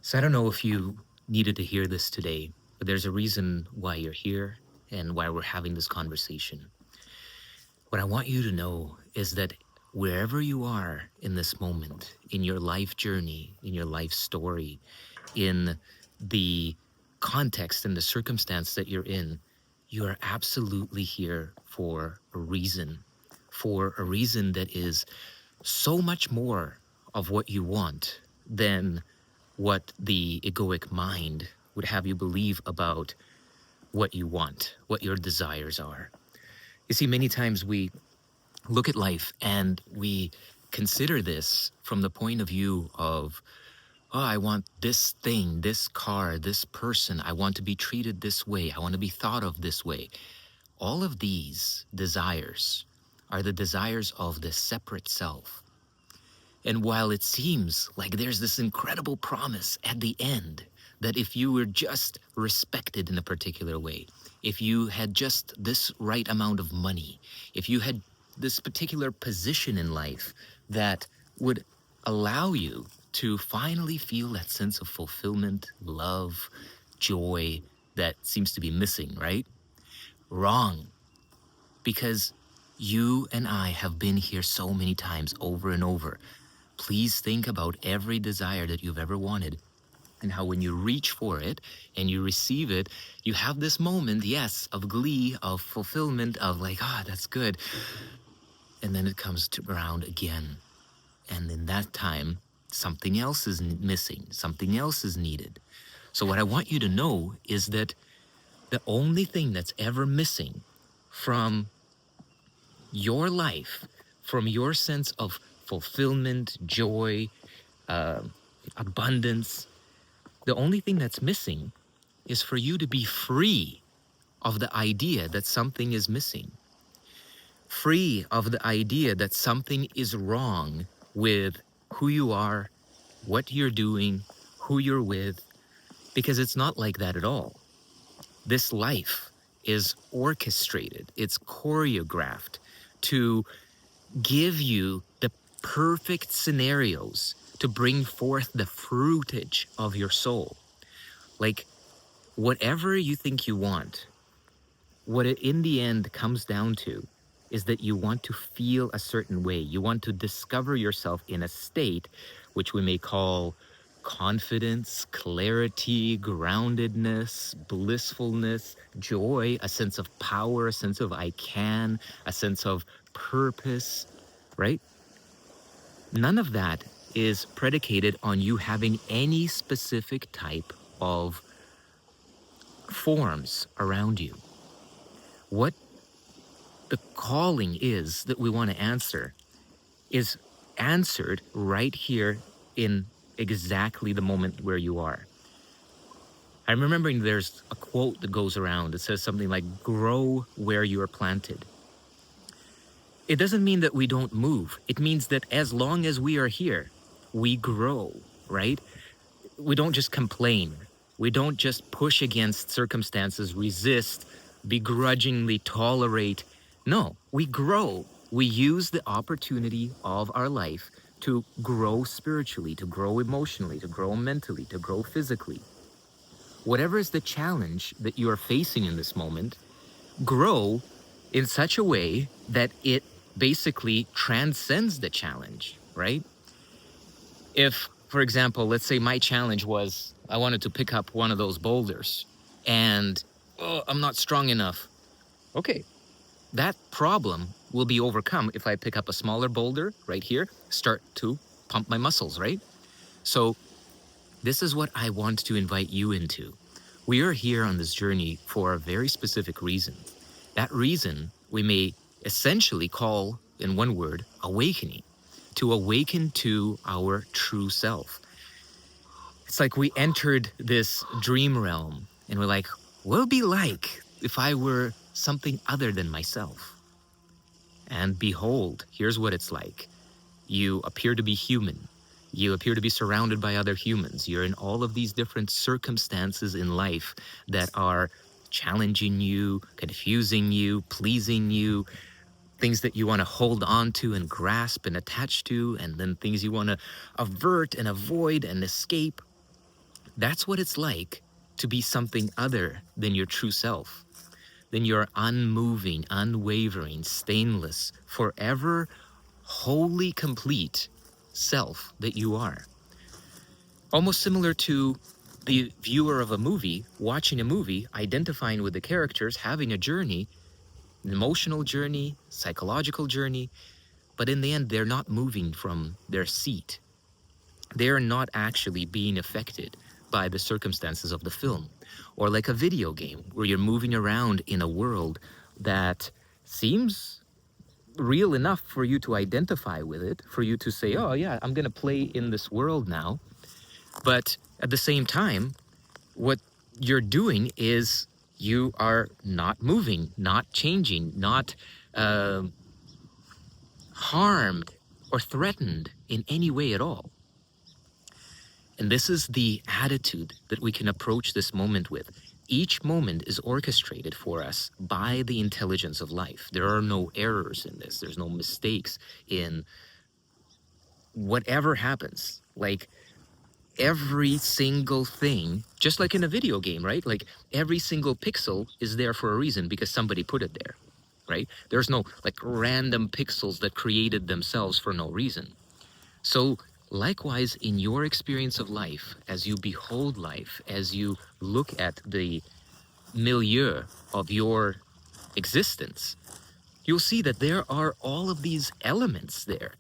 So I don't know if you needed to hear this today, but there's a reason why you're here and why we're having this conversation. What I want you to know is that wherever you are in this moment, in your life journey, in your life story, in the context and the circumstance that you're in, you are absolutely here for a reason that is so much more of what you want than what the egoic mind would have you believe about what you want, what your desires are. You see, many times we look at life and we consider this from the point of view of, oh, I want this thing, this car, this person. I want to be treated this way. I want to be thought of this way. All of these desires are the desires of the separate self. And while it seems like there's this incredible promise at the end that if you were just respected in a particular way, if you had just this right amount of money, if you had this particular position in life that would allow you to finally feel that sense of fulfillment, love, joy that seems to be missing, right? Wrong. Because you and I have been here so many times over and over. Please think about every desire that you've ever wanted and how when you reach for it and you receive it, you have this moment, yes, of glee, of fulfillment, of like, that's good. And then it comes to around again. And in that time, something else is missing, something else is needed. So what I want you to know is that the only thing that's ever missing from your life, from your sense of fulfillment, joy, abundance, the only thing that's missing is for you to be free of the idea that something is missing, free of the idea that something is wrong with who you are, what you're doing, who you're with, because it's not like that at all. This life is orchestrated, it's choreographed to give you the perfect scenarios to bring forth the fruitage of your soul. Like, whatever you think you want, what it in the end comes down to is that you want to feel a certain way. You want to discover yourself in a state which we may call confidence, clarity, groundedness, blissfulness, joy, a sense of power, a sense of I can, a sense of purpose, right? None of that is predicated on you having any specific type of forms around you. What the calling is that we want to answer is answered right here in exactly the moment where you are. I'm remembering there's a quote that goes around that says something like, grow where you are planted. It doesn't mean that we don't move. It means that as long as we are here, we grow, right? We don't just complain. We don't just push against circumstances, resist, begrudgingly tolerate. No, we grow. We use the opportunity of our life to grow spiritually, to grow emotionally, to grow mentally, to grow physically. Whatever is the challenge that you are facing in this moment, grow in such a way that it basically transcends the challenge, right? If, for example, let's say my challenge was I wanted to pick up one of those boulders and I'm not strong enough. Okay, that problem will be overcome if I pick up a smaller boulder right here, start to pump my muscles, right? So this is what I want to invite you into. We are here on this journey for a very specific reason. That reason we may essentially call, in one word, awakening, to awaken to our true self. It's like we entered this dream realm and we're like, what would it be like if I were something other than myself? And behold, here's what it's like. You appear to be human. You appear to be surrounded by other humans. You're in all of these different circumstances in life that are challenging you, confusing you, pleasing you, things that you want to hold on to and grasp and attach to, and then things you want to avert and avoid and escape. That's what it's like to be something other than your true self, than your unmoving, unwavering, stainless, forever, wholly complete self that you are. Almost similar to the viewer of a movie, watching a movie, identifying with the characters, having a journey, an emotional journey, psychological journey, but in the end, they're not moving from their seat. They're not actually being affected by the circumstances of the film. Or like a video game where you're moving around in a world that seems real enough for you to identify with it, for you to say, oh yeah, I'm going to play in this world now. But at the same time, what you're doing is you are not moving, not changing, not harmed or threatened in any way at all. And this is the attitude that we can approach this moment with. Each moment is orchestrated for us by the intelligence of life. There are no errors in this. There's no mistakes in whatever happens. Like every single thing, just like in a video game, right? Like every single pixel is there for a reason because somebody put it there, right? There's no like random pixels that created themselves for no reason. So likewise, in your experience of life, as you behold life, as you look at the milieu of your existence, you'll see that there are all of these elements there,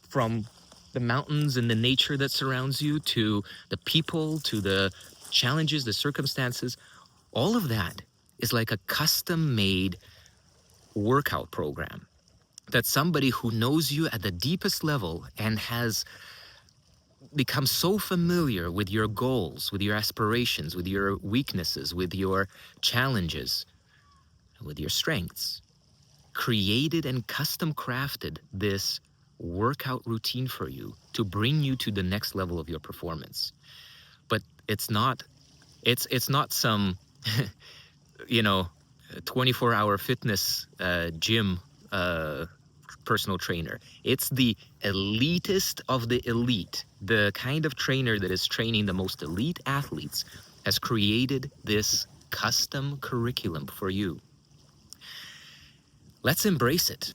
from the mountains and the nature that surrounds you, to the people, to the challenges, the circumstances. All of that is like a custom-made workout program that somebody who knows you at the deepest level and has become so familiar with your goals, with your aspirations, with your weaknesses, with your challenges, with your strengths, created and custom crafted this workout routine for you to bring you to the next level of your performance. But it's not some 24-hour fitness gym personal trainer. It's the elitist of the elite. The kind of trainer that is training the most elite athletes has created this custom curriculum for you. Let's embrace it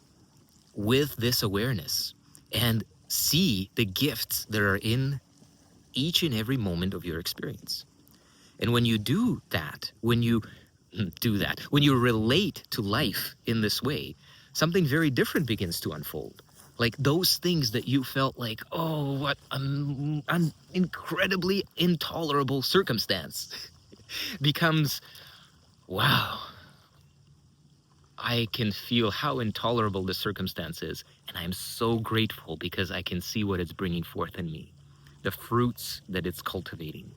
with this awareness and see the gifts that are in each and every moment of your experience. And when you do that, when you relate to life in this way, something very different begins to unfold. Like those things that you felt like, oh, what an incredibly intolerable circumstance becomes, wow, I can feel how intolerable this circumstance is. And I'm so grateful because I can see what it's bringing forth in me, the fruits that it's cultivating.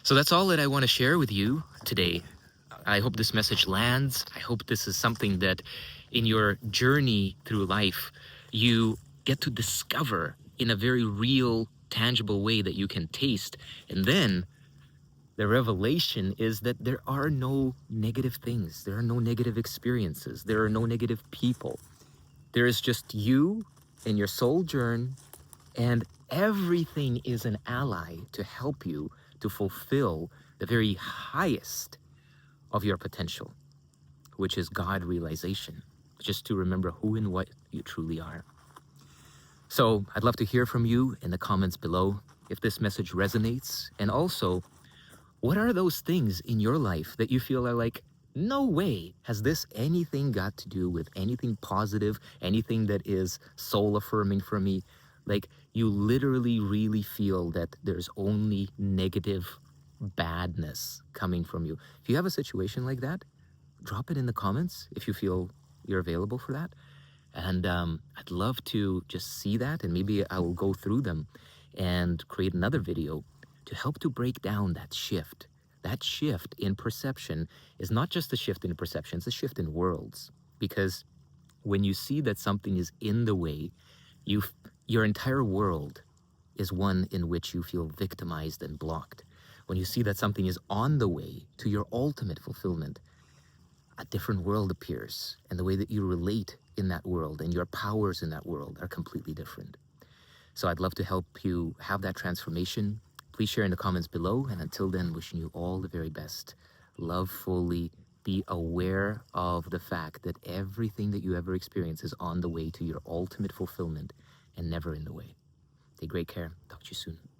So that's all that I want to share with you today. I hope this message lands. I hope this is something that in your journey through life, you get to discover in a very real, tangible way that you can taste. And then the revelation is that there are no negative things. There are no negative experiences. There are no negative people. There is just you and your sojourn, and everything is an ally to help you to fulfill the very highest of your potential, which is God realization, just to remember who and what you truly are. So I'd love to hear from you in the comments below if this message resonates, and also, what are those things in your life that you feel are like, no way has this anything got to do with anything positive, anything that is soul affirming for me? Like you literally really feel that there's only negative badness coming from you. If you have a situation like that, drop it in the comments if you feel you're available for that. And I'd love to just see that, and maybe I will go through them and create another video to help to break down that shift. That shift in perception is not just a shift in perception, it's a shift in worlds. Because when you see that something is in the way, your entire world is one in which you feel victimized and blocked. When you see that something is on the way to your ultimate fulfillment, a different world appears, and the way that you relate in that world and your powers in that world are completely different. So I'd love to help you have that transformation. Please share in the comments below. And until then, wishing you all the very best. Love fully. Be aware of the fact that everything that you ever experience is on the way to your ultimate fulfillment and never in the way. Take great care. Talk to you soon.